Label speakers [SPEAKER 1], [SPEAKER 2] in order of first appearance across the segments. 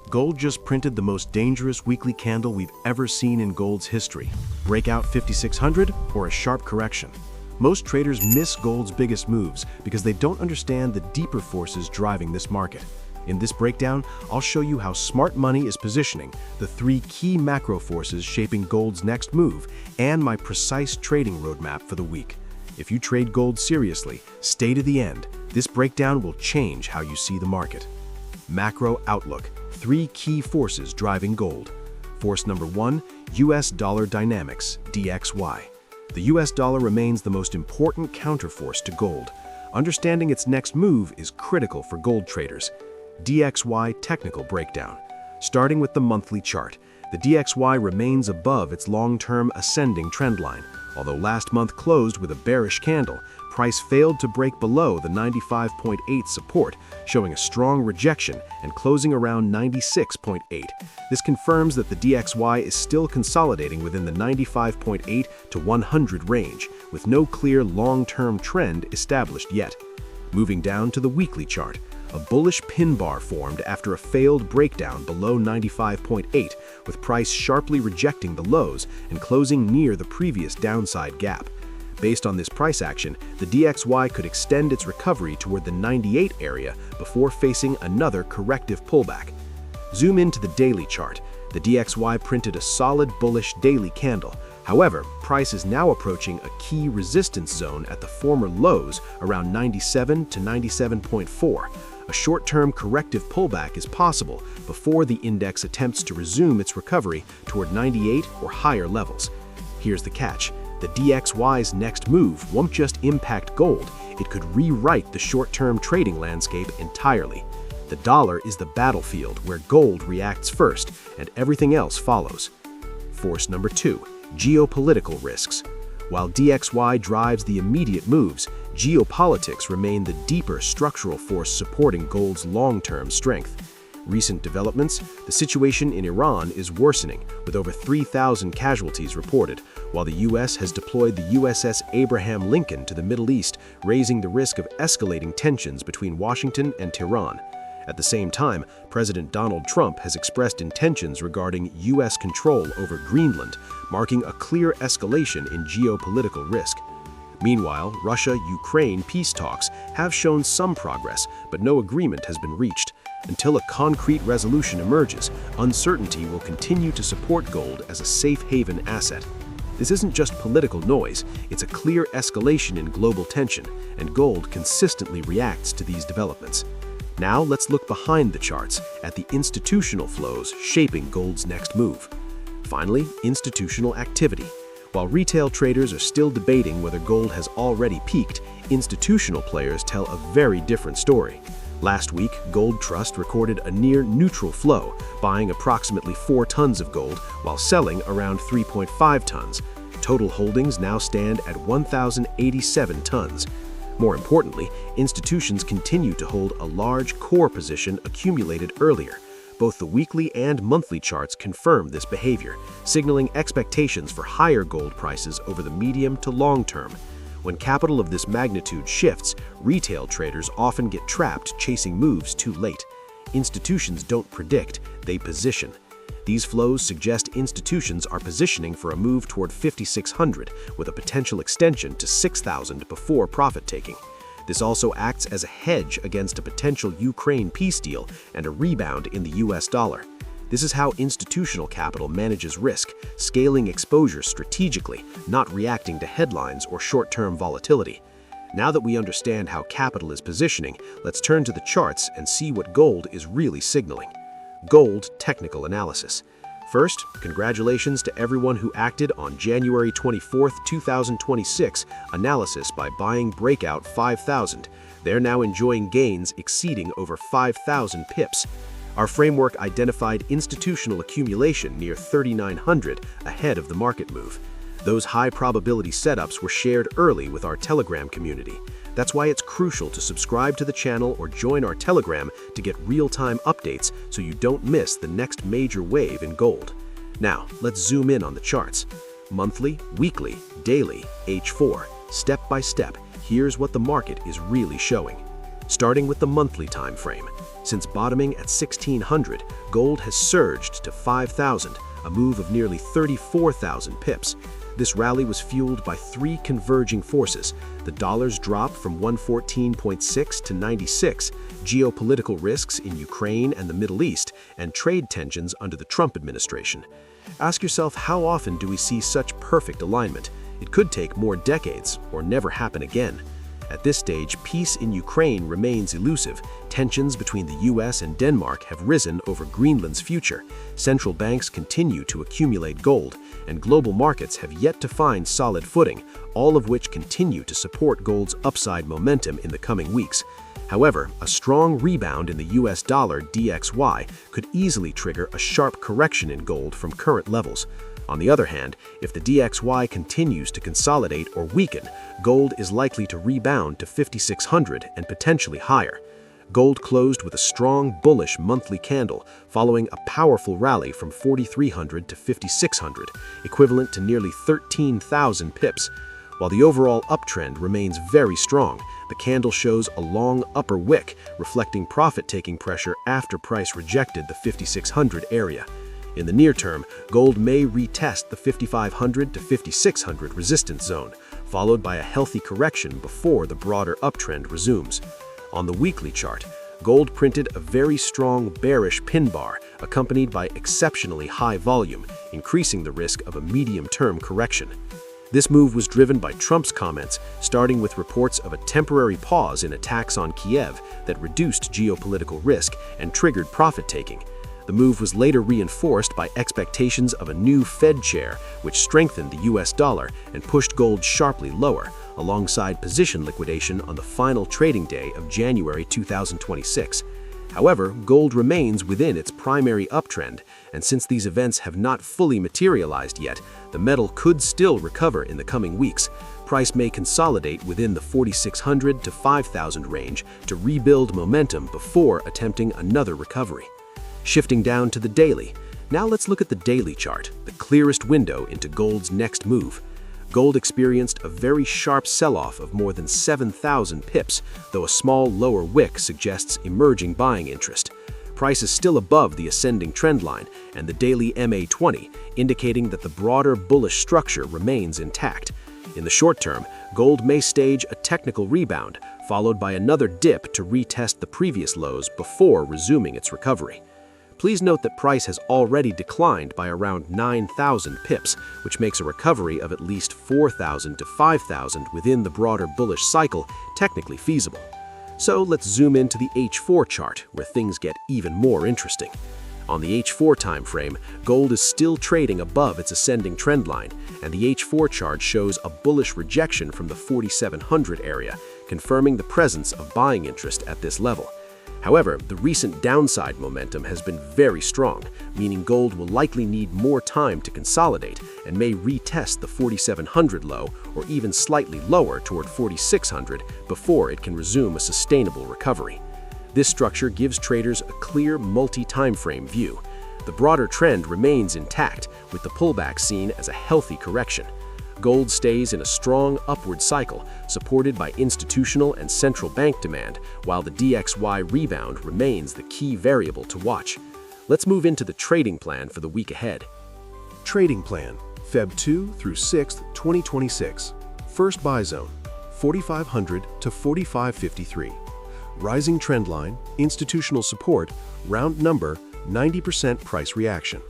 [SPEAKER 1] Gold just printed the most dangerous weekly candle we've ever seen in gold's history. Breakout 5600 or a sharp correction? Most traders miss gold's biggest moves because they don't understand the deeper forces driving this market. In this breakdown, I'll show you how smart money is positioning, the three key macro forces shaping gold's next move, and my precise trading roadmap for the week. If you trade gold seriously, stay to the end. This breakdown will change how you see the market. Macro outlook. Three key forces driving gold. Force number 1, US dollar dynamics, DXY. The US dollar remains the most important counterforce to gold. Understanding its next move is critical for gold traders. DXY technical breakdown. Starting with the monthly chart, the DXY remains above its long-term ascending trend line. Although last month closed with a bearish candle, price failed to break below the 95.8 support, showing a strong rejection and closing around 96.8. This confirms that the DXY is still consolidating within the 95.8 to 100 range, with no clear long-term trend established yet. Moving down to the weekly chart, a bullish pin bar formed after a failed breakdown below 95.8, with price sharply rejecting the lows and closing near the previous downside gap. Based on this price action, the DXY could extend its recovery toward the 98 area before facing another corrective pullback. Zoom into the daily chart. The DXY printed a solid bullish daily candle. However, price is now approaching a key resistance zone at the former lows around 97 to 97.4. A short-term corrective pullback is possible before the index attempts to resume its recovery toward 98 or higher levels. Here's the catch. The DXY's next move won't just impact gold, it could rewrite the short-term trading landscape entirely. The dollar is the battlefield where gold reacts first and everything else follows. Force number 2, geopolitical risks. While DXY drives the immediate moves, geopolitics remain the deeper structural force supporting gold's long-term strength. Recent developments, the situation in Iran is worsening, with over 3,000 casualties reported, while the U.S. has deployed the USS Abraham Lincoln to the Middle East, raising the risk of escalating tensions between Washington and Tehran. At the same time, President Donald Trump has expressed intentions regarding U.S. control over Greenland, marking a clear escalation in geopolitical risk. Meanwhile, Russia-Ukraine peace talks have shown some progress, but no agreement has been reached. Until a concrete resolution emerges, uncertainty will continue to support gold as a safe haven asset. This isn't just political noise, it's a clear escalation in global tension, and gold consistently reacts to these developments. Now let's look behind the charts at the institutional flows shaping gold's next move. Finally, institutional activity. While retail traders are still debating whether gold has already peaked, institutional players tell a very different story. Last week, Gold Trust recorded a near-neutral flow, buying approximately 4 tons of gold while selling around 3.5 tons. Total holdings now stand at 1,087 tons. More importantly, institutions continue to hold a large core position accumulated earlier. Both the weekly and monthly charts confirm this behavior, signaling expectations for higher gold prices over the medium to long term. When capital of this magnitude shifts, retail traders often get trapped chasing moves too late. Institutions don't predict, they position. These flows suggest institutions are positioning for a move toward 5,600 with a potential extension to 6,000 before profit-taking. This also acts as a hedge against a potential Ukraine peace deal and a rebound in the US dollar. This is how institutional capital manages risk, scaling exposure strategically, not reacting to headlines or short-term volatility. Now that we understand how capital is positioning, let's turn to the charts and see what gold is really signaling. Gold technical analysis. First, congratulations to everyone who acted on January 24, 2026 analysis by buying breakout 5,000. They're now enjoying gains exceeding over 5,000 pips. Our framework identified institutional accumulation near 3,900 ahead of the market move. Those high-probability setups were shared early with our Telegram community. That's why it's crucial to subscribe to the channel or join our Telegram to get real-time updates so you don't miss the next major wave in gold. Now, let's zoom in on the charts. Monthly, weekly, daily, H4. Step by step, here's what the market is really showing. Starting with the monthly time frame. Since bottoming at 1,600, gold has surged to 5,000, a move of nearly 34,000 pips. This rally was fueled by three converging forces: the dollar's drop from 114.6 to 96, geopolitical risks in Ukraine and the Middle East, and trade tensions under the Trump administration. Ask yourself, how often do we see such perfect alignment? It could take more decades or never happen again. At this stage, peace in Ukraine remains elusive. Tensions between the US and Denmark have risen over Greenland's future. Central banks continue to accumulate gold, and global markets have yet to find solid footing, all of which continue to support gold's upside momentum in the coming weeks. However, a strong rebound in the US dollar DXY could easily trigger a sharp correction in gold from current levels. On the other hand, if the DXY continues to consolidate or weaken, gold is likely to rebound to 5,600 and potentially higher. Gold closed with a strong bullish monthly candle, following a powerful rally from 4,300 to 5,600, equivalent to nearly 13,000 pips. While the overall uptrend remains very strong, the candle shows a long upper wick, reflecting profit-taking pressure after price rejected the 5,600 area. In the near term, gold may retest the 5,500 to 5,600 resistance zone, followed by a healthy correction before the broader uptrend resumes. On the weekly chart, gold printed a very strong bearish pin bar, accompanied by exceptionally high volume, increasing the risk of a medium-term correction. This move was driven by Trump's comments, starting with reports of a temporary pause in attacks on Kiev that reduced geopolitical risk and triggered profit-taking. The move was later reinforced by expectations of a new Fed chair, which strengthened the US dollar and pushed gold sharply lower, alongside position liquidation on the final trading day of January 2026. However, gold remains within its primary uptrend, and since these events have not fully materialized yet, the metal could still recover in the coming weeks. Price may consolidate within the 4,600 to 5,000 range to rebuild momentum before attempting another recovery. Shifting down to the daily, now let's look at the daily chart, the clearest window into gold's next move. Gold experienced a very sharp sell-off of more than 7,000 pips, though a small lower wick suggests emerging buying interest. Price is still above the ascending trend line and the daily MA20, indicating that the broader bullish structure remains intact. In the short term, gold may stage a technical rebound, followed by another dip to retest the previous lows before resuming its recovery. Please note that price has already declined by around 9,000 pips, which makes a recovery of at least 4,000 to 5,000 within the broader bullish cycle technically feasible. So let's zoom into the H4 chart, where things get even more interesting. On the H4 time frame, gold is still trading above its ascending trend line, and the H4 chart shows a bullish rejection from the 4,700 area, confirming the presence of buying interest at this level. However, the recent downside momentum has been very strong, meaning gold will likely need more time to consolidate and may retest the 4,700 low or even slightly lower toward 4,600 before it can resume a sustainable recovery. This structure gives traders a clear multi-time frame view. The broader trend remains intact, with the pullback seen as a healthy correction. Gold stays in a strong upward cycle, supported by institutional and central bank demand, while the DXY rebound remains the key variable to watch. Let's move into the trading plan for the week ahead.
[SPEAKER 2] Trading plan, Feb 2 through 6th, 2026. First buy zone, 4,500 to 4,553. Rising trend line, institutional support, round number, 90% price reaction.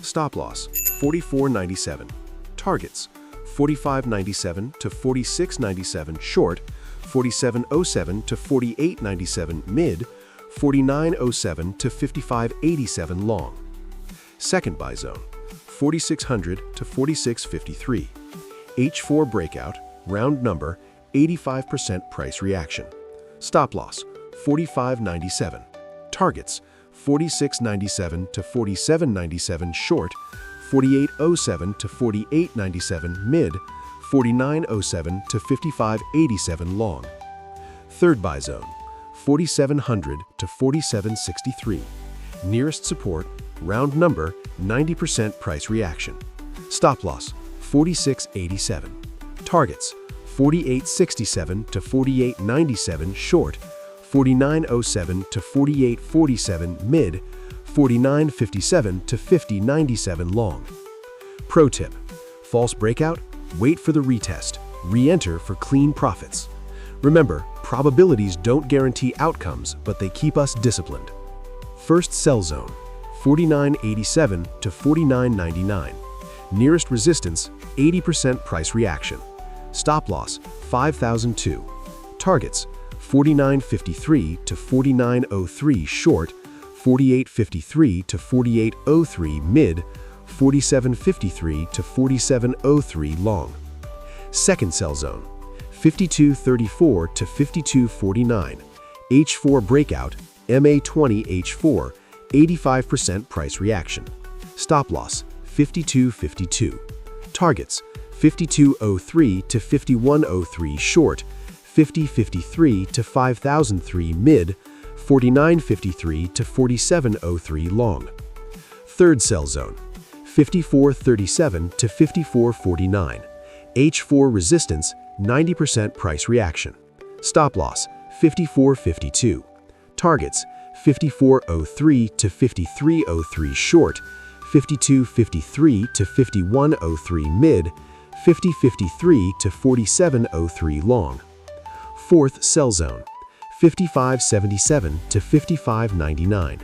[SPEAKER 2] Stop loss, 44.97. Targets, 45.97 to 46.97 short, 47.07 to 48.97 mid, 49.07 to 55.87 long. Second buy zone, 4,600 to 46.53. H4 breakout, round number, 85% price reaction. Stop loss, 45.97. Targets, 46.97 to 47.97 short, 48.07 to 48.97 mid, 49.07 to 55.87 long. Third buy zone, 4,700 to 47.63. Nearest support, round number, 90% price reaction. Stop loss, 46.87. Targets, 48.67 to 48.97 short, 49.07 to 48.47 mid, 49.57 to 50.97 long. Pro tip: false breakout, wait for the retest, re-enter for clean profits. Remember, probabilities don't guarantee outcomes, but they keep us disciplined. First sell zone, 49.87 to 49.99. Nearest resistance, 80% price reaction. Stop loss, 5,002. Targets, 49.53 to 49.03 short, 48.53 to 48.03 mid, 47.53 to 47.03 long. Second sell zone, 52.34 to 52.49. H4 breakout, MA20 H4, 85% price reaction. Stop loss, 52.52. Targets, 52.03 to 51.03 short, 50.53 to 5,003 mid, 49.53 to 47.03 long. Third sell zone, 54.37 to 54.49. H4 resistance, 90% price reaction. Stop loss, 54.52. Targets, 54.03 to 53.03 short, 52.53 to 51.03 mid, 50.53 to 47.03 long. Fourth sell zone, 55.77 to 55.99.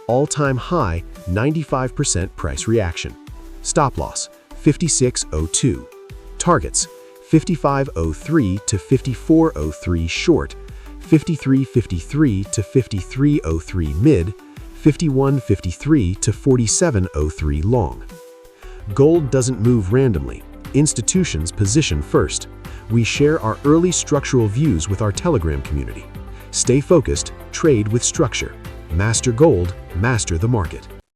[SPEAKER 2] All-time high, 95% price reaction. Stop loss, 56.02. Targets, 55.03 to 54.03 short, 53.53 to 53.03 mid, 51.53 to 47.03 long. Gold doesn't move randomly. Institutions position first. We share our early structural views with our Telegram community. Stay focused, trade with structure. Master gold, master the market.